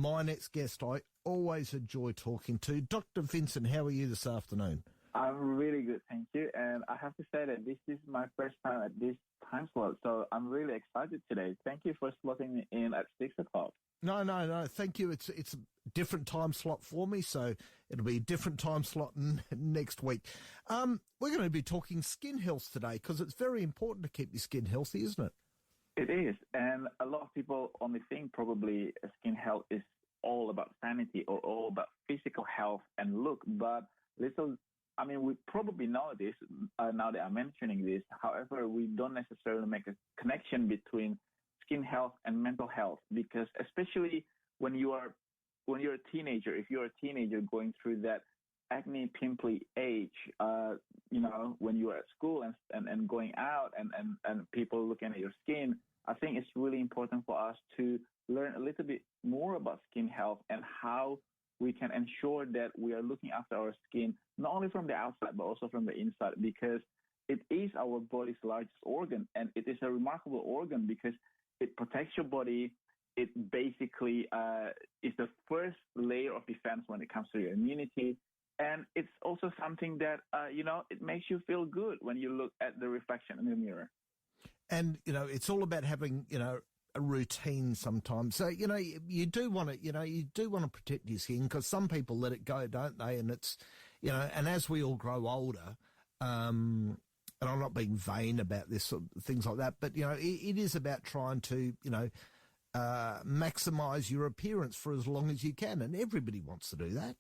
my next guest I always enjoy talking to. Dr. Vincent, how are you this afternoon? I'm really good, thank you. And I have to say that this is my first time at this time slot, so I'm really excited today. Thank you for slotting me in at 6 o'clock. No, thank you. It's a different time slot for me, so it'll be a different time slot next week. We're going to be talking skin health today because it's very important to keep your skin healthy, isn't it? It is, and a lot of people only think probably skin health is all about sanity or all about physical health and look, but we probably know this now that I'm mentioning this. However, we don't necessarily make a connection between skin health and mental health, because especially when you're a teenager, if you're a teenager going through that acne pimply age, when you are at school and going out and people looking at your skin, I think it's really important for us to learn a little bit more about skin health and how we can ensure that we are looking after our skin, not only from the outside, but also from the inside, because it is our body's largest organ, and it is a remarkable organ because it protects your body. It basically is the first layer of defense when it comes to your immunity. And it's also something that, it makes you feel good when you look at the reflection in the mirror. And, it's all about having, a routine sometimes. So, you do want to protect your skin because some people let it go, don't they? And it's, and as we all grow older, and I'm not being vain about this sort of things like that, but, it is about trying to, maximise your appearance for as long as you can. And everybody wants to do that.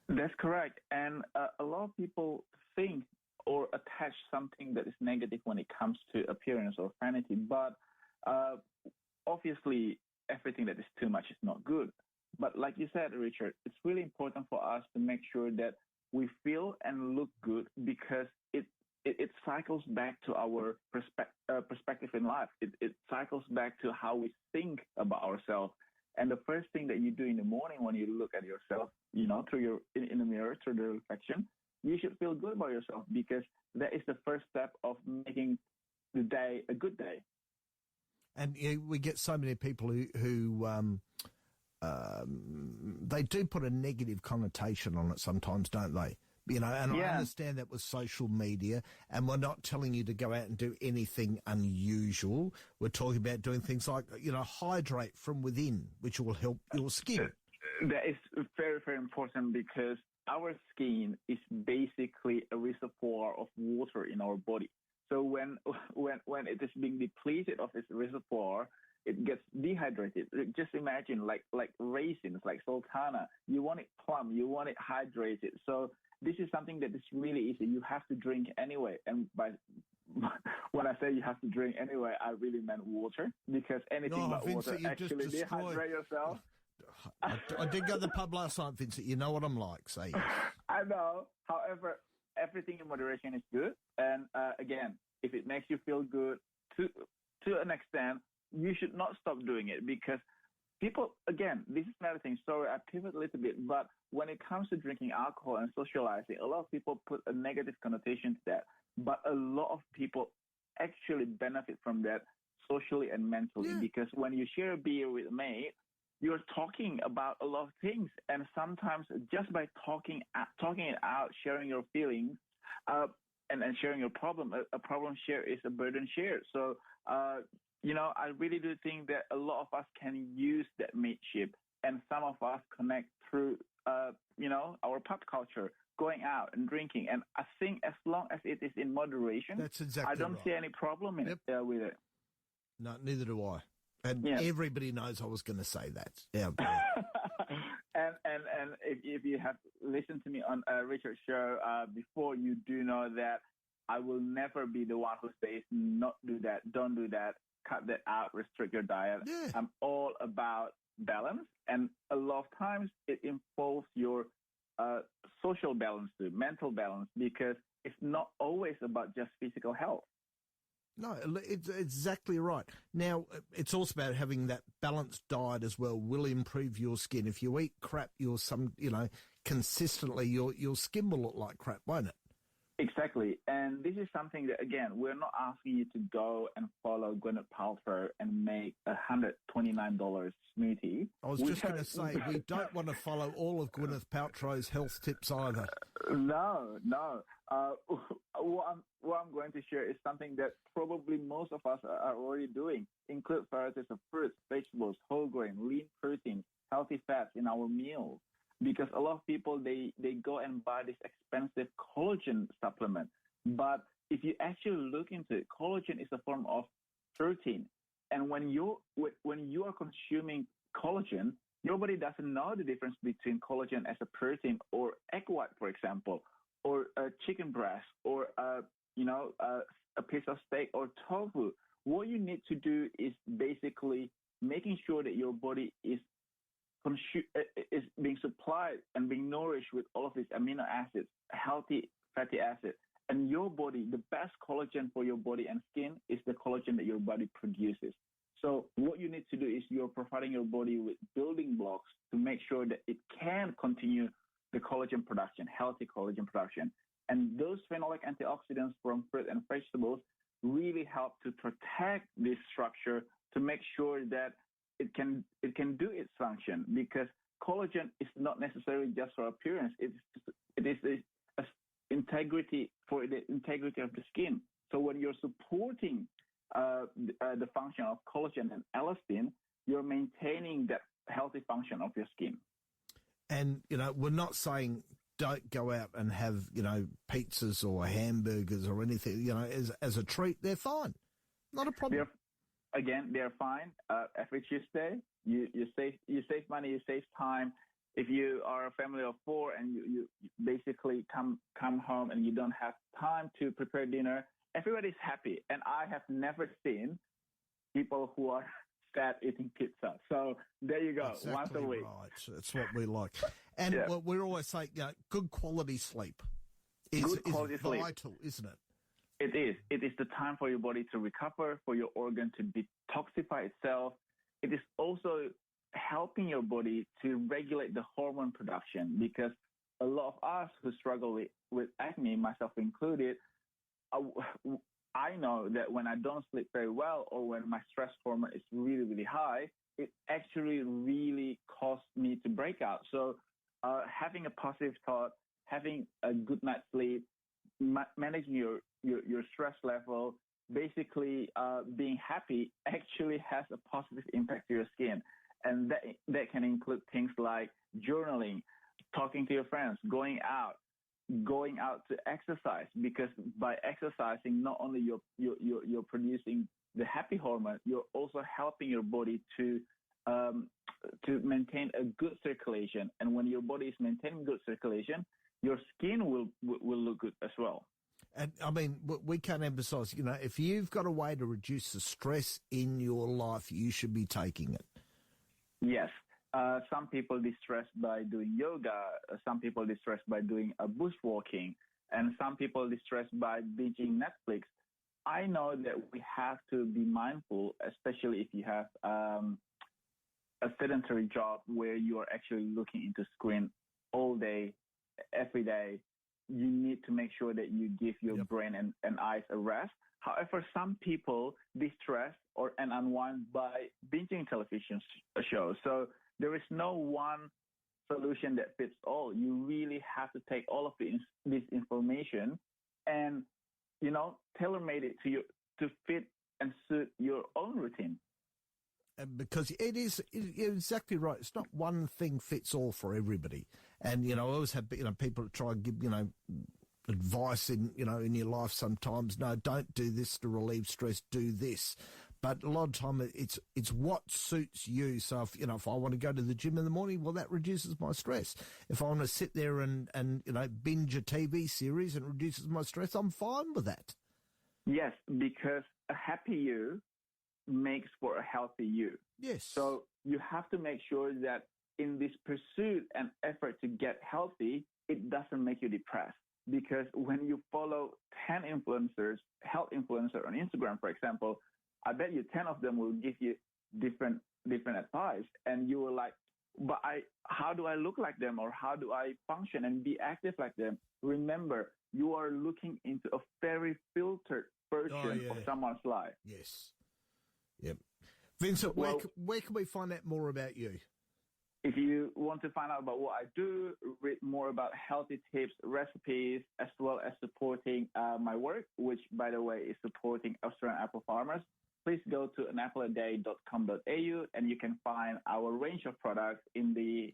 That's correct. And a lot of people think or attach something that is negative when it comes to appearance or vanity. But obviously, everything that is too much is not good. But like you said, Richard, it's really important for us to make sure that we feel and look good because it cycles back to our perspective in life. It cycles back to how we think about ourselves. And the first thing that you do in the morning when you look at yourself, through in the mirror, through the reflection, you should feel good about yourself because that is the first step of making the day a good day. And we get so many people who they do put a negative connotation on it sometimes, don't they? And I understand that with social media, and we're not telling you to go out and do anything unusual. We're talking about doing things like, hydrate from within, which will help your skin. That is very, very important because our skin is basically a reservoir of water in our body. So when it is being depleted of its reservoir, it gets dehydrated. Just imagine like raisins, like sultana. You want it plump, you want it hydrated. So this is something that is really easy. You have to drink anyway. And when I say you have to drink anyway, I really meant water because anything but Vincent, water actually dehydrate yourself. I did go to the pub last night, Vincent. You know what I'm like, say yes. I know. However, everything in moderation is good. And again, if it makes you feel good to an extent, you should not stop doing it because people, again, this is another thing. Sorry, I pivot a little bit, but when it comes to drinking alcohol and socializing, a lot of people put a negative connotation to that. But a lot of people actually benefit from that socially and mentally because when you share a beer with a mate, you're talking about a lot of things. And sometimes just by talking it out, sharing your feelings, and sharing your problem, a problem shared is a burden shared. So, I really do think that a lot of us can use that mateship, and some of us connect through, our pop culture, going out and drinking. And I think as long as it is in moderation, that's exactly I don't right. see any problem with it. No, neither do I. And everybody knows I was going to say that. Yeah. and if you have listened to me on Richard's show before, you do know that I will never be the one who says not do that, don't do that, cut that out, restrict your diet. Yeah. I'm all about balance, and a lot of times it involves your social balance too, mental balance, because it's not always about just physical health. No, it's exactly right. Now, it's also about having that balanced diet as well will improve your skin. If you eat crap, consistently, your skin will look like crap, won't it? Exactly. And this is something that, again, we're not asking you to go and follow Gwyneth Paltrow and make $129 smoothie. I was just going to say, we don't want to follow all of Gwyneth Paltrow's health tips either. No, no. What I'm going to share is something that probably most of us are already doing. Include varieties of fruits, vegetables, whole grain, lean protein, healthy fats in our meals. Because a lot of people, they go and buy this expensive collagen supplement. But if you actually look into it, collagen is a form of protein. And when you are consuming collagen, your body doesn't know the difference between collagen as a protein or egg white, for example, or a chicken breast, or a piece of steak or tofu. What you need to do is basically making sure that your body is being supplied and being nourished with all of these amino acids, healthy fatty acids. And your body, the best collagen for your body and skin is the collagen that your body produces. So what you need to do is you're providing your body with building blocks to make sure that it can continue the collagen production, healthy collagen production. And those phenolic antioxidants from fruit and vegetables really help to protect this structure to make sure that it can do its function, because collagen is not necessarily just for appearance. It is a integrity for the integrity of the skin. So when you're supporting the function of collagen and elastin, you're maintaining that healthy function of your skin. And we're not saying don't go out and have pizzas or hamburgers or anything. As a treat, they're fine, not a problem. They're fine. Every Tuesday, you save money, you save time. If you are a family of four and you basically come home and you don't have time to prepare dinner, everybody's happy. And I have never seen people who are sad eating pizza. So there you go, exactly once a week. Right, that's what we like. And we're always saying, good quality sleep is vital, isn't it? It is. It is the time for your body to recover, for your organ to detoxify itself. It is also helping your body to regulate the hormone production, because a lot of us who struggle with acne, myself included, I know that when I don't sleep very well or when my stress hormone is really, really high, it actually really caused me to break out. So having a positive thought, having a good night's sleep, managing your stress level, basically being happy actually has a positive impact to your skin. And that can include things like journaling, talking to your friends, going out to exercise, because by exercising, not only you're producing the happy hormone, you're also helping your body to maintain a good circulation. And when your body is maintaining good circulation, your skin will look good as well. And I mean, we can't emphasize, if you've got a way to reduce the stress in your life, you should be taking it. Yes. Some people distress by doing yoga. Some people distress by doing bushwalking. And some people distress by binging Netflix. I know that we have to be mindful, especially if you have a sedentary job where you are actually looking into screen all day, every day. You need to make sure that you give your brain and eyes a rest. However, some people distress and unwind by binging television shows. So there is no one solution that fits all. You really have to take all of this information and, tailor-made it to fit and suit your own routine. And because you're exactly right. It's not one thing fits all for everybody. And, I always have, people try and give, advice in your life sometimes. No, don't do this to relieve stress, do this. But a lot of time it's what suits you. So if I want to go to the gym in the morning, well, that reduces my stress. If I want to sit there and binge a TV series and reduces my stress, I'm fine with that. Yes, because a happy you makes for a healthy you. Yes. So you have to make sure that in this pursuit and effort to get healthy, it doesn't make you depressed. Because when you follow 10 influencers, health influencers on Instagram, for example, I bet you 10 of them will give you different advice, and you will like, but how do I look like them, or how do I function and be active like them? Remember, you are looking into a very filtered version of someone's life. Yes. Yep. Vincent, where can we find out more about you? If you want to find out about what I do, read more about healthy tips, recipes, as well as supporting my work, which, by the way, is supporting Australian apple farmers, please go to anappleaday.com.au, and you can find our range of products in the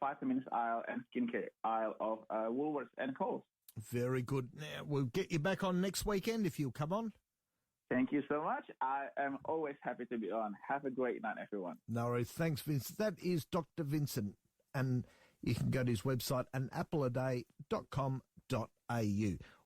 vitamins aisle and skincare aisle of Woolworths and Coles. Very good. Now, we'll get you back on next weekend if you'll come on. Thank you so much. I am always happy to be on. Have a great night, everyone. No worries. Thanks, Vincent. That is Dr. Vincent, and you can go to his website, anappleaday.com.au.